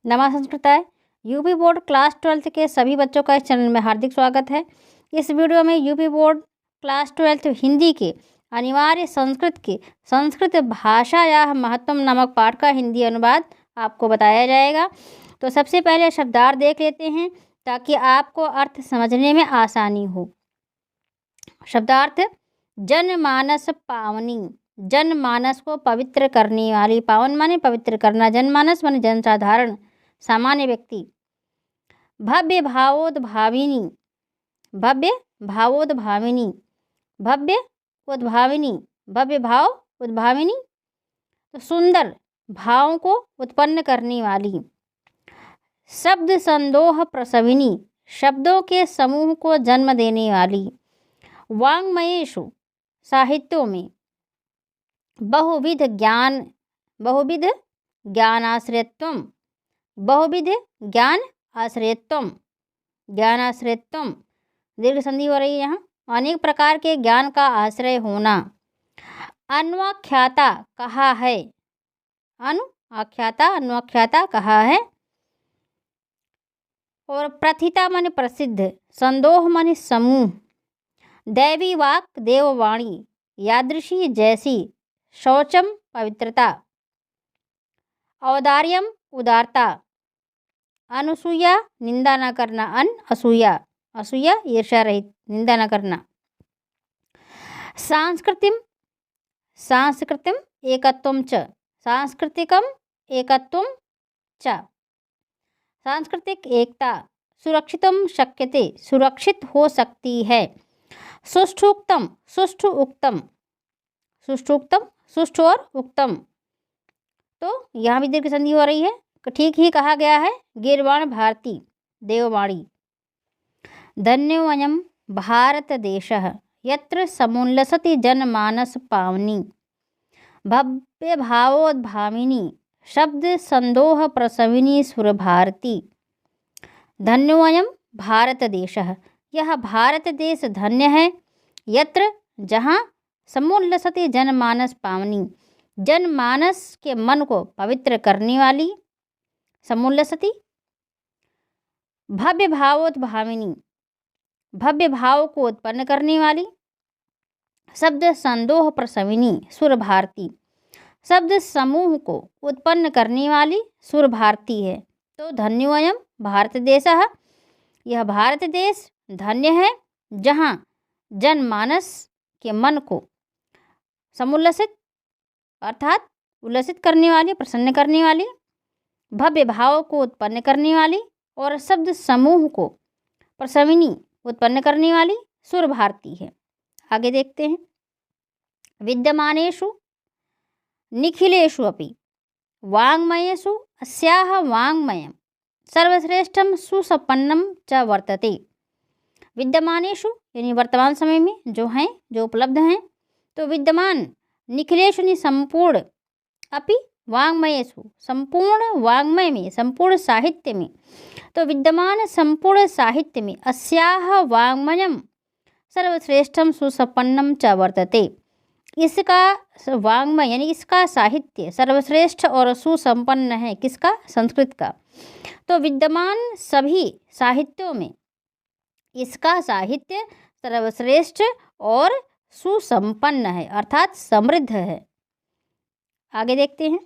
नमा संस्कृताय UP board class 12th के सभी बच्चों का इस चैनल में हार्दिक स्वागत है। इस वीडियो में UP board class 12th Hindi के अनिवार्य संस्कृत भाषा या महत्व नामक पाठ का हिंदी अनुवाद आपको बताया जाएगा। तो सबसे पहले शब्दार्थ देख लेते हैं ताकि आपको अर्थ समझने में आसानी हो। शब्दार्थ जनमानस पावनी, जनमानस को पवित्र करने वाली। पावन माने पवित्र करना, जनमानस माने जनसाधारण सामान्य व्यक्ति। भव्य भावोद्भाविनी, भव्य भावोद्भाविनी, भव्य उद्भाविनी, भव्य भाव उद्भाविनी तो सुंदर भावों को उत्पन्न करने वाली। शब्द संदोह प्रसविनी, शब्दों के समूह को जन्म देने वाली। वाङ्मयेषु, साहित्यों में। बहुविध ज्ञानाश्रयत्वम, बहुविध ज्ञान आश्रयत्वम, ज्ञानाश्रयत्वम दीर्घ संधि हो रही है यहाँ। अनेक प्रकार के ज्ञान का आश्रय होना। अन्वाख्याता कहा है, अन्वाख्याता कहा है। और प्रथिता माने प्रसिद्ध, संदोह माने समूह। दैवी वाक देववाणी, यादृशी जैसी। शौचम पवित्रता। औदार्यम उदारता। अनुसूया निंदा न करना, असूया, असूया ईर्ष्या रहित, निंदा न करना। सांस्कृतिम, सांस्कृतिम एकत्वम च, सांस्कृतिकम एकत्वम च, सांस्कृतिक एकता। सुरक्षितम शक्यते, सुरक्षित हो सकती है। सुष्ठुक्तम, सुष्ठु उक्तम, सुष्ठुक्तम सुष्ठु और उत्तम तो यहाँ भी दीर्घ संधि हो रही है, ठीक ही कहा गया है। गीर्वाण भारती देववाणी। धन्योऽयं भारत देशः यत्र समुल्लसति जनमानस पावनी। भव्य भावोद्भाविनी, शब्द संदोह प्रसविनी सुर भारती। धन्योऽयं भारत देशः, यह भारत देश धन्य है। यत्र, जहाँ। समुल्लसति जनमानस पावनी, जनमानस के मन को पवित्र करने वाली। समुल्लसति। भव्य भावोद्भाविनी, भव्य भाव को उत्पन्न करने वाली। शब्द संदोह प्रसविनी सुर भारती, शब्द समूह को उत्पन्न करने वाली सुर भारती है। तो धन्योऽयं भारत देशः, यह भारत देश धन्य है जहाँ जनमानस के मन को समुल्लसित अर्थात उल्लसित करने वाली, प्रसन्न करने वाली। भव्य भाव को उत्पन्न करने वाली और शब्द समूह को प्रसविनी उत्पन्न करने वाली सुर भारती है। आगे देखते हैं। विद्यमानेषु निखिलेषु अपि वाङ्मयेषु अस्याः वाङ्मयं सर्वश्रेष्ठं सुसंपन्नं च वर्तते। विद्यमानेषु यानी वर्तमान समय में जो हैं, जो उपलब्ध हैं। तो विद्यमान निखिलेषु यानी संपूर्ण, अपि वाङ्मयेषु संपूर्ण वाङ्मय में, संपूर्ण साहित्य में। तो विद्यमान संपूर्ण साहित्य में अस्याः वाङ्मयं सर्वश्रेष्ठं सुसंपन्नं च वर्तते। इसका वाङ्मय यानी इसका साहित्य सर्वश्रेष्ठ और सुसंपन्न है। किसका? संस्कृत का। तो विद्यमान सभी साहित्यों में इसका साहित्य सर्वश्रेष्ठ और सुसंपन्न है अर्थात समृद्ध है। आगे देखते हैं।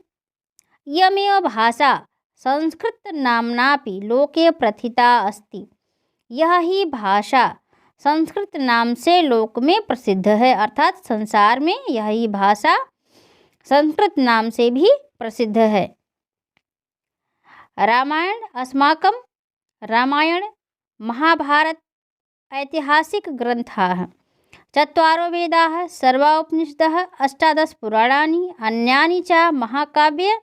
इयमेव भाषा संस्कृत नाम्नापि लोके प्रथिता अस्ति, यह ही भाषा संस्कृत नाम से लोक में प्रसिद्ध है अर्थात संसार में यह ही भाषा संस्कृत नाम से भी प्रसिद्ध है। रामायण अस्माकं, रामायण महाभारत ऐतिहासिक ग्रंथाः। चत्वारो वेदाः, सर्वा उपनिषदः, अष्टादश पुराणानि, अन्यानि च महाकाव्य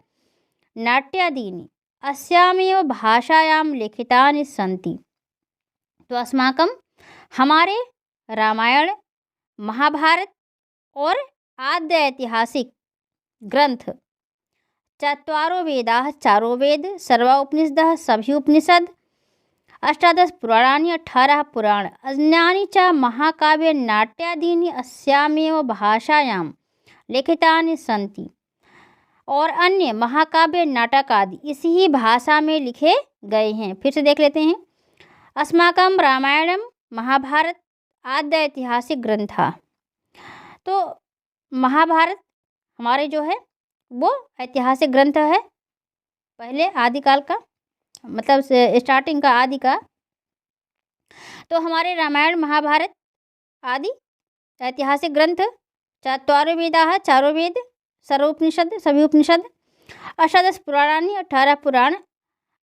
नाट्यादीनि अस्यामेव भाषायां लिखितानि सन्ति। तो अस्माकं हमारे रामायण, महाभारत और आद्य ऐतिहासिक ग्रंथ। चत्वारो वेदाः, चारों वेद, सर्वा उपनिषदः, सभी उपनिषद, अष्टादश पुराणानि, 18 पुराण, अन्यानि च महाकाव्य नाट्यादीनि अस्यामेव भाषायां लिखितानि सन्ति। और अन्य महाकाव्य नाटक आदि इसी ही भाषा में लिखे गए हैं। फिर से देख लेते हैं। अस्माकं रामायणम महाभारत आद्य ऐतिहासिक ग्रंथा। तो महाभारत हमारे जो है वो ऐतिहासिक ग्रंथ है, पहले आदिकाल का, मतलब स्टार्टिंग का, आदि का। तो हमारे रामायण महाभारत आदि ऐतिहासिक ग्रंथ चत्वारो वेदाः, चारों वेद, सर्वोपनिषद, सभी उपनिषद, अष्टादश पुराणानि, 18 पुराण,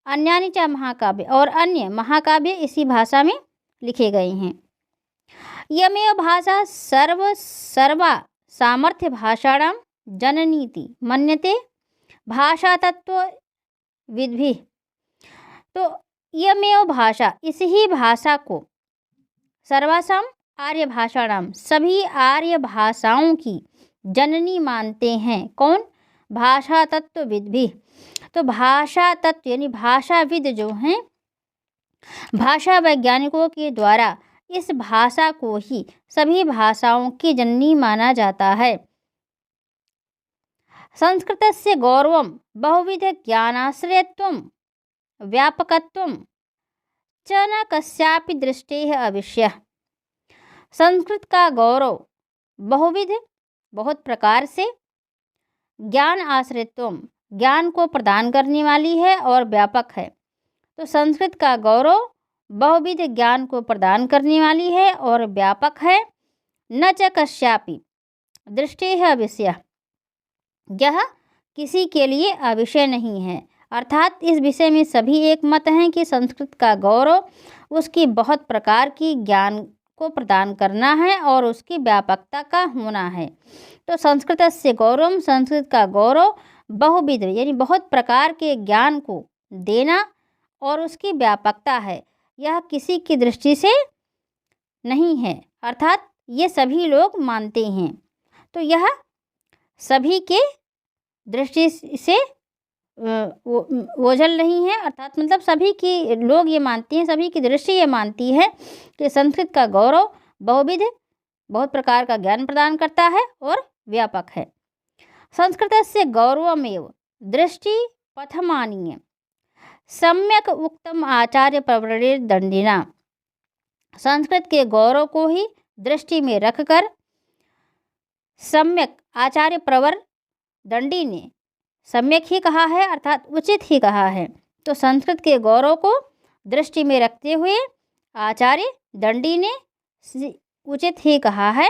अन्यानि च महाकाव्य, और अन्य महाकाव्य इसी भाषा में लिखे गए हैं। यमेव भाषा सर्वा सामर्थ्य भाषाणां जननीति मन्यते भाषा तत्व विद्भिः। तो यमेव भाषा, इस ही भाषा को, सर्वासाम आर्य भाषाणाम, सभी आर्य भाषाओं की जननी मानते हैं। कौन? भाषा तत्व विद्भिः। तो भाषा तत्व यानी भाषाविद जो हैं, भाषा वैज्ञानिकों के द्वारा इस भाषा को ही सभी भाषाओं की जननी माना जाता है। संस्कृतस्य गौरवं बहुविध ज्ञानाश्रयत्वं व्यापकत्वं च न कस्यापि दृष्टेः अविष्यः। संस्कृत का गौरव बहुविध, बहुत प्रकार से, ज्ञान आश्रित्वम, ज्ञान को प्रदान करने वाली है, और व्यापक है। तो संस्कृत का गौरव बहुविध ज्ञान को प्रदान करने वाली है और व्यापक है। न च कस्यापि दृष्टेः अविषयः, यह किसी के लिए अविषय नहीं है। अर्थात इस विषय में सभी एक मत हैं कि संस्कृत का गौरव उसकी बहुत प्रकार की ज्ञान को प्रदान करना है और उसकी व्यापकता का होना है। तो संस्कृत से गौरव, संस्कृत का गौरव बहुविध यानी बहुत प्रकार के ज्ञान को देना और उसकी व्यापकता है, यह किसी की दृष्टि से नहीं है, अर्थात ये सभी लोग मानते हैं। तो यह सभी के दृष्टि से ओझल नहीं है, अर्थात मतलब सभी की लोग ये मानते हैं, सभी की दृष्टि ये मानती है कि संस्कृत का गौरव बहुविध, बहुत प्रकार का ज्ञान प्रदान करता है और व्यापक है। संस्कृतस्य गौरवमेव दृष्टि पथमानीय सम्यक उक्तम आचार्य प्रवरेण दंडिना। संस्कृत के गौरव को ही दृष्टि में रखकर सम्यक आचार्य प्रवर दंडी ने सम्यक ही कहा है, अर्थात उचित ही कहा है। तो संस्कृत के गौरव को दृष्टि में रखते हुए आचार्य दंडी ने उचित ही कहा है।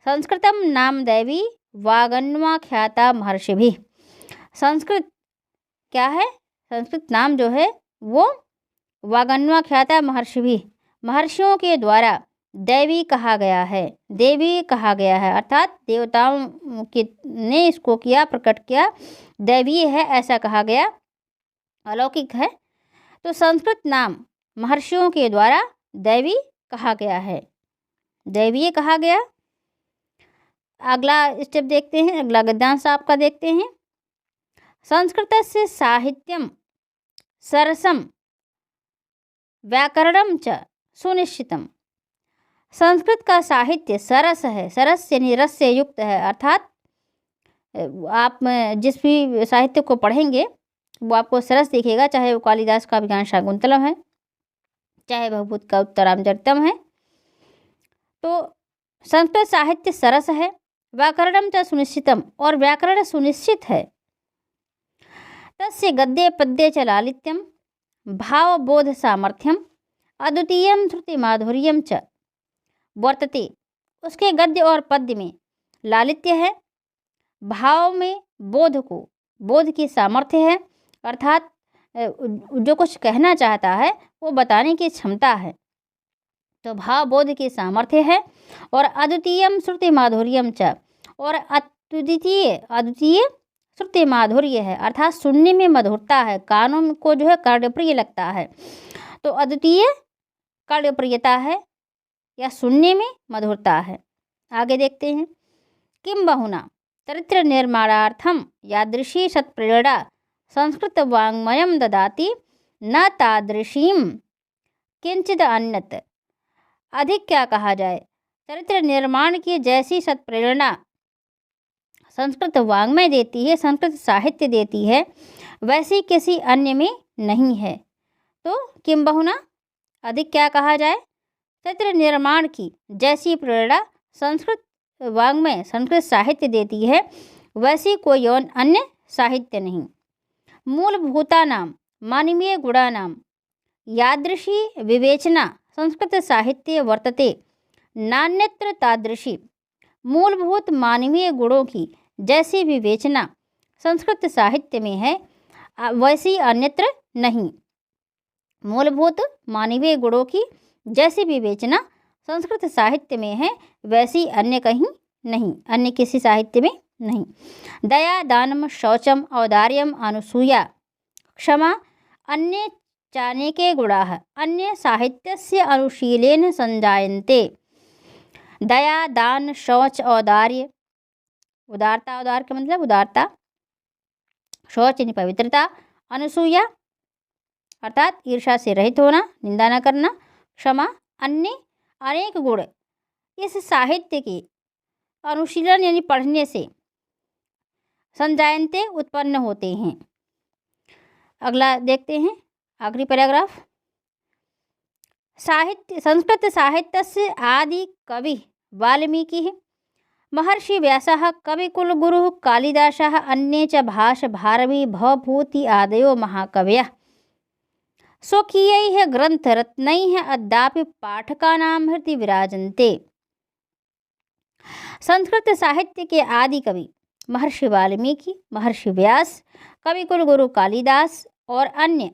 संस्कृतम नाम दैवी वागन्वाख्याता महर्षिभिः। संस्कृत क्या है? संस्कृत नाम जो है वो वागन्वाख्याता महर्षिभिः, महर्षियों के द्वारा दैवी कहा गया है, देवी कहा गया है, अर्थात देवताओं के ने इसको किया, प्रकट किया, दैवी है ऐसा कहा गया, अलौकिक है। तो संस्कृत नाम महर्षियों के द्वारा दैवी कहा गया है, दैवीय कहा गया। अगला स्टेप देखते हैं, अगला गद्यांश आपका देखते हैं। संस्कृतस्य साहित्यम सरसम व्याकरणम च सुनिश्चितम। संस्कृत का साहित्य सरस है, सरस यानी रस से युक्त है, अर्थात आप जिस भी साहित्य को पढ़ेंगे वो आपको सरस दिखेगा, चाहे वो कालिदास का अभिज्ञान शाकुंतलम है, चाहे भवभूत का उत्तरामचरितम है। तो संस्कृत साहित्य सरस है, व्याकरणम च सुनिश्चितम, और व्याकरण सुनिश्चित है। तस्य गद्ये पद्ये च लालित्यम भावबोध सामर्थ्यम अद्वितीयम श्रुति माधुर्यम च वर्तते। उसके गद्य और पद्य में लालित्य है, भाव में बोध की सामर्थ्य है, अर्थात जो कुछ कहना चाहता है वो बताने की क्षमता है। तो भाव बोध की सामर्थ्य है, और अद्वितीयम श्रुति माधुर्यम च, और अद्वितीय श्रुति माधुर्य है, अर्थात सुनने में मधुरता है, कानों को जो है कर्णप्रिय लगता है। तो अद्वितीय कर्णप्रियता है या सुनने में मधुरता है। आगे देखते हैं। किम बहुना चरित्र निर्माणार्थम यादृशी सत्प्रेरणा संस्कृत वाङ्मयम ददाति न तादृशीम किंचित अन्यत। अधिक क्या कहा जाए, चरित्र निर्माण की जैसी सत्प्रेरणा संस्कृत वाङ्मय देती है, संस्कृत साहित्य देती है, वैसी किसी अन्य में नहीं है। तो किम बहुना, अधिक क्या कहा जाए, चित्र निर्माण की जैसी प्रेरणा संस्कृत वाङ्मय, संस्कृत साहित्य देती है, वैसी कोई और अन्य साहित्य नहीं। मूलभूतानां मानवीय गुणानां यादृशी विवेचना संस्कृत साहित्ये वर्तते, नान्यत्र तादृशी। मूलभूत मानवीय गुणों की जैसी विवेचना संस्कृत साहित्य में है, वैसी अन्यत्र नहीं। मूलभूत मानवीय गुणों की जैसी विवेचना संस्कृत साहित्य में है, वैसी अन्य कहीं नहीं, अन्य किसी साहित्य में नहीं। दया दानम शौचम औदार्यम अनुसूया क्षमा अन्य चाणक्ये गुणाः अन्य साहित्यस्य अनुशीलेन संजायन्ते। दया दान शौच औदार्य, उदारता, औदार्य का मतलब उदारता, शौच यानी पवित्रता, अनुसूया अर्थात ईर्ष्या से रहित होना, निंदा न करना, क्षमा, अन्य अनेक गुण इस साहित्य के अनुशीलन यानी पढ़ने से संजायन्ते उत्पन्न होते हैं। अगला देखते हैं, आखिरी पैराग्राफ। साहित्य संस्कृत साहित्यस्य आदि कवि वाल्मीकि, महर्षि व्यासः, कविकुलगुरुः कालिदासः, अन्ये च भाष भारवी भवभूति आदयो महाकवयः स्वकीयैः ग्रन्थरत्नैः अद्यापि पाठकानां हृदि विराजन्ते। संस्कृत साहित्य के आदि कवि महर्षि वाल्मीकि, महर्षि व्यास, कविकुलगुरु कालिदास और अन्य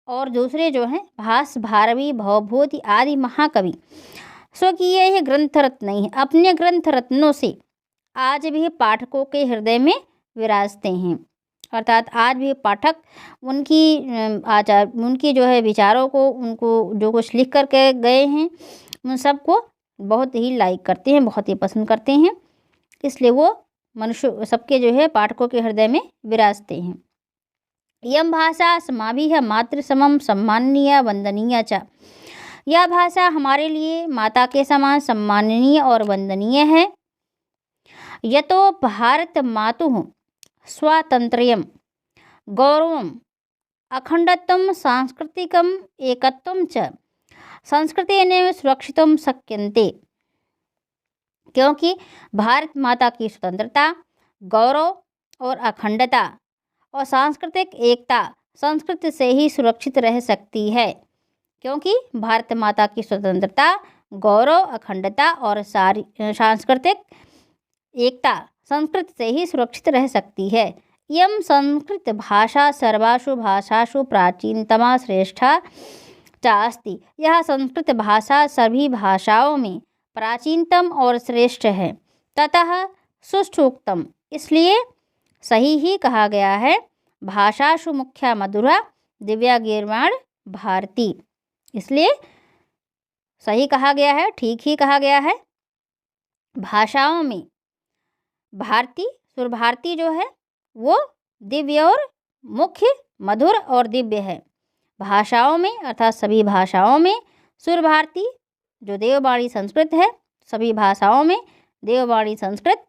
और दूसरे जो हैं भास भारवी भवभूति आदि महाकवि स्वकीय ग्रंथ रत्न अपने ग्रंथ रत्नों से आज भी पाठकों के हृदय में विराजते हैं। अर्थात आज भी पाठक उनकी जो है विचारों को, उनको जो कुछ लिख कर के गए हैं, उन सबको बहुत ही लाइक करते हैं, बहुत ही पसंद करते हैं। इसलिए वो मनुष्य सबके जो है पाठकों के हृदय में विराजते हैं। यम भाषा अस्माभिः मातृसमं सम्माननीय वंदनीय च। यह भाषा हमारे लिए माता के समान सम्माननीय और वंदनीय है। यतो भारत मातुः स्वातंत्र्यं गौरवम् अखंडत्वं सांस्कृतिकम् एकत्वं च संस्कृतेन सुरक्षितुं शक्यन्ते। क्योंकि भारत माता की स्वतंत्रता, गौरव और अखंडता और सांस्कृतिक एकता संस्कृत से ही सुरक्षित रह सकती है। क्योंकि भारत माता की स्वतंत्रता, गौरव, अखंडता और सांस्कृतिक एकता संस्कृत से ही सुरक्षित रह सकती है। इयं संस्कृत भाषा सर्वासु भाषासु प्राचीनतमा श्रेष्ठा चास्ति। यह संस्कृत भाषा सभी भाषाओं में प्राचीनतम और श्रेष्ठ है। ततः सुष्ठुक्तम, इसलिए सही ही कहा गया है, भाषासु मुख्या मधुरा दिव्या गीर्वाण भारती। इसलिए सही कहा गया है, ठीक ही कहा गया है। भाषाओं में भारती, सुर भारती जो है वो दिव्य और मुख्य, मधुर और दिव्य है। भाषाओं में अर्थात सभी भाषाओं में सुर भारती जो देववाणी संस्कृत है, सभी भाषाओं में देववाणी संस्कृत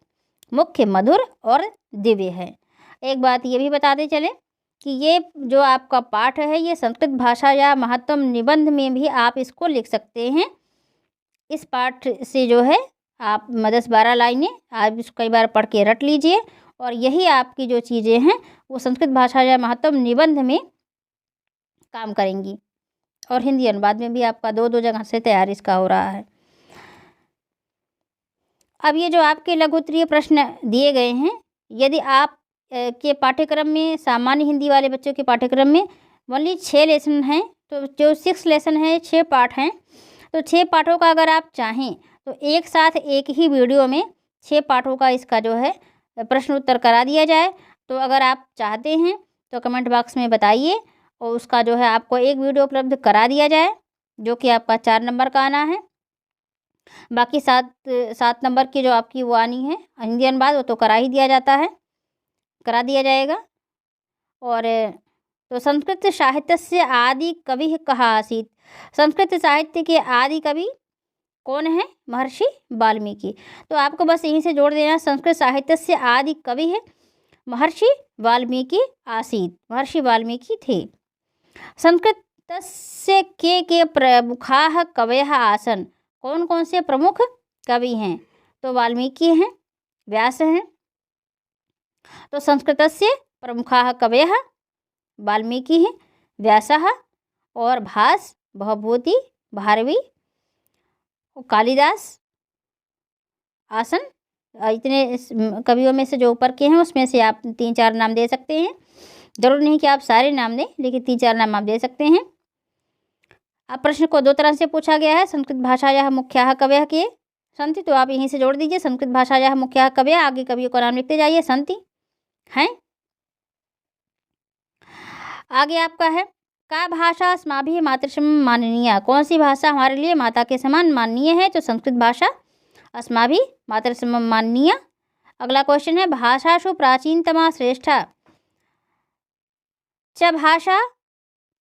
मुख्य, मधुर और दिव्य है। एक बात ये भी बताते चलें कि ये जो आपका पाठ है, ये संस्कृत भाषा या महत्तम निबंध में भी आप इसको लिख सकते हैं। इस पाठ से जो है आप 10-12 लाइनें आप इसको कई बार पढ़ के रट लीजिए, और यही आपकी जो चीज़ें हैं वो संस्कृत भाषा या महत्तम निबंध में काम करेंगी। और हिंदी अनुवाद में भी आपका 2-2 जगह से तैयार इसका हो रहा है। अब ये जो आपके लघुत्तरीय प्रश्न दिए गए हैं, यदि आप के पाठ्यक्रम में, सामान्य हिंदी वाले बच्चों के पाठ्यक्रम में ओनली 6 लेसन हैं, तो जो 6 लेसन है, 6 पाठ हैं, तो 6 पाठों का अगर आप चाहें तो एक साथ एक ही वीडियो में 6 पाठों का इसका जो है प्रश्न उत्तर करा दिया जाए। तो अगर आप चाहते हैं तो कमेंट बॉक्स में बताइए, और उसका जो है आपको एक वीडियो उपलब्ध करा दिया जाए, जो कि आपका 4 नंबर का आना है। बाकी 7 नंबर की जो आपकी वो आनी है हिंदी अनुवाद, वो तो करा ही दिया जाता है, करा दिया जाएगा। और तो संस्कृत साहित्य से आदि कवि कहा आसीत। संस्कृत साहित्य के आदि कवि कौन है? महर्षि वाल्मीकि। तो आपको बस यहीं से जोड़ देना, संस्कृत साहित्य से आदि कवि है महर्षि वाल्मीकि आसीत्, महर्षि वाल्मीकि थे। संस्कृतस्य के प्रमुखाः कवयः आसन्, कौन कौन से प्रमुख कवि हैं? तो वाल्मीकि हैं, व्यास हैं। तो संस्कृतस्य प्रमुखाः कवयः वाल्मीकि हैं, व्यासः और भास, भवभूति, भारवी, कालिदास आसन। इतने कवियों में से जो ऊपर के हैं उसमें से आप 3-4 नाम दे सकते हैं। जरूर नहीं कि आप सारे नाम दें, लेकिन 3-4 नाम आप दे सकते हैं। अब प्रश्न को 2 तरह से पूछा गया है। संस्कृत भाषायाः मुख्याः कवयः के सन्ति, तो आप यहीं से जोड़ दीजिए संस्कृत भाषायाः मुख्याः कवयः, आगे कवियों का नाम लिखते जाइए, सन्ति हैं। आगे आपका है का भाषा अस्माभिः मातृसम माननीया, कौन सी भाषा हमारे लिए माता के समान माननीय है? तो संस्कृत भाषा अस्माभिः मातृसम माननीया। अगला क्वेश्चन है भाषासु प्राचीनतमा श्रेष्ठा च भाषा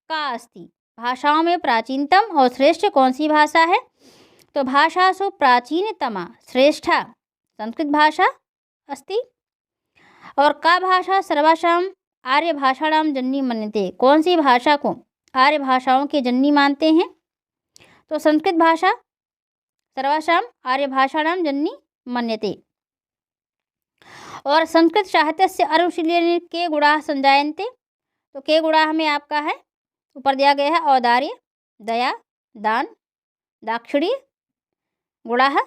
का अस्ति, भाषाओं में प्राचीनतम और श्रेष्ठ कौन सी भाषा है? तो भाषासु प्राचीनतमा श्रेष्ठा संस्कृत भाषा अस्ति। और का भाषा सर्वासां आर्य भाषाणां जननी मन्यते, कौन सी भाषा को आर्य भाषाओं की जननी मानते हैं? तो संस्कृत भाषा सर्वासां आर्य भाषाणां जननी मन्यते। और संस्कृत साहित्य से अनुशीलने के गुणाः संजायन्ते, तो के गुणाः में आपका है ऊपर दिया गया है औदार्य, दया, दान, दाक्षिण्य, गुणाः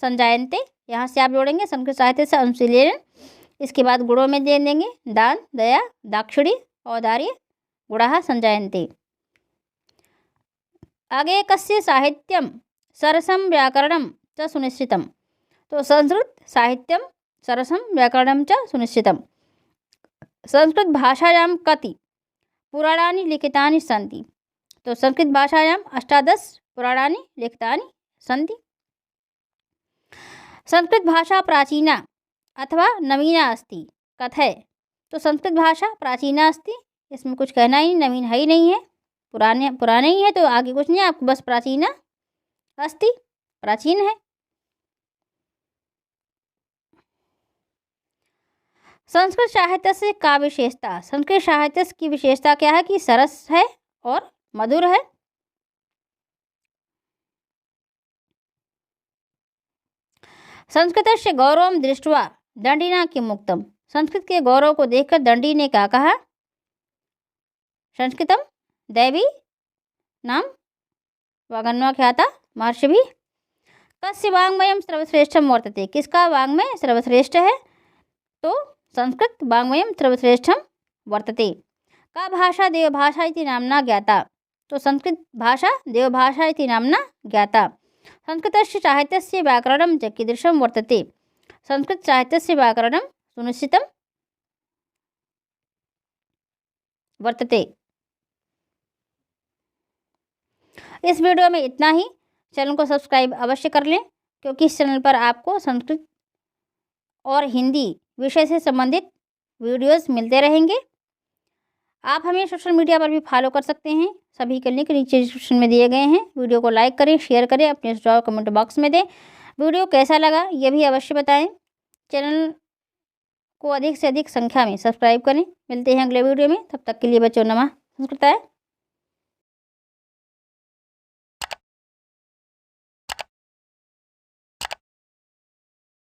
संजायन्ते, यहाँ से आप जोड़ेंगे संस्कृत साहित्य से अनुशीलन। इसके बाद गुणों में दे देंगे दान, दया, दाक्षिण्य, औदार्य, गुणाः संजायन्ते। आगे कस्य साहित्यम सरसम व्याकरणम च सुनिश्चितम, तो संस्कृत साहित्यम सरसम व्याकरणम च सुनिश्चितम। संस्कृत भाषायां कति पुराणानि लिखितानि सन्ति, तो संस्कृत भाषायां 18 पुराणानि लिखितानि सन्ति। संस्कृत भाषा प्राचीना अथवा नवीना अस्ति कथय, तो संस्कृत भाषा प्राचीना अस्ति, इसमें कुछ कहना ही, नवीन है ही नहीं है, पुराने ही है, तो आगे कुछ नहीं, आपको बस प्राचीना अस्ति, प्राचीन है। संस्कृत साहित्य से का विशेषता, संस्कृत साहित्य की विशेषता क्या है कि सरस है और मधुर है। संस्कृतस्य गौरवं दृष्ट्वा दंडिना किम उक्तम, संस्कृत के गौरव को देखकर दंडी ने क्या कहा? संस्कृतम दैवी नाम वागन्वाख्याता महर्षिभिः कस्य वाङ्मयं सर्वश्रेष्ठं वर्तते, किसका वाङ्मय सर्वश्रेष्ठ है? तो संस्कृत वाङ्मयं सर्वश्रेष्ठं वर्तते। का भाषा देवभाषा इति नाम्ना ज्ञाता, तो संस्कृत भाषा देवभाषा इति नाम्ना ज्ञाता। संस्कृतस्य साहित्यस्य व्याकरणं च कीदृशं वर्तते, संस्कृत साहित्यस्य व्याकरणं सुनिश्चितं वर्तते। इस वीडियो में इतना ही। चैनल को सब्सक्राइब अवश्य कर लें, क्योंकि इस चैनल पर आपको संस्कृत और हिंदी विषय से संबंधित वीडियोस मिलते रहेंगे। आप हमें सोशल मीडिया पर भी फॉलो कर सकते हैं, सभी के लिंक नीचे डिस्क्रिप्शन में दिए गए हैं। वीडियो को लाइक करें, शेयर करें, अपने सुझाव कमेंट बॉक्स में दें। वीडियो कैसा लगा ये भी अवश्य बताएं। चैनल को अधिक से अधिक संख्या में सब्सक्राइब करें। मिलते हैं अगले वीडियो में, तब तक के लिए बच्चों नमः संस्कृताय।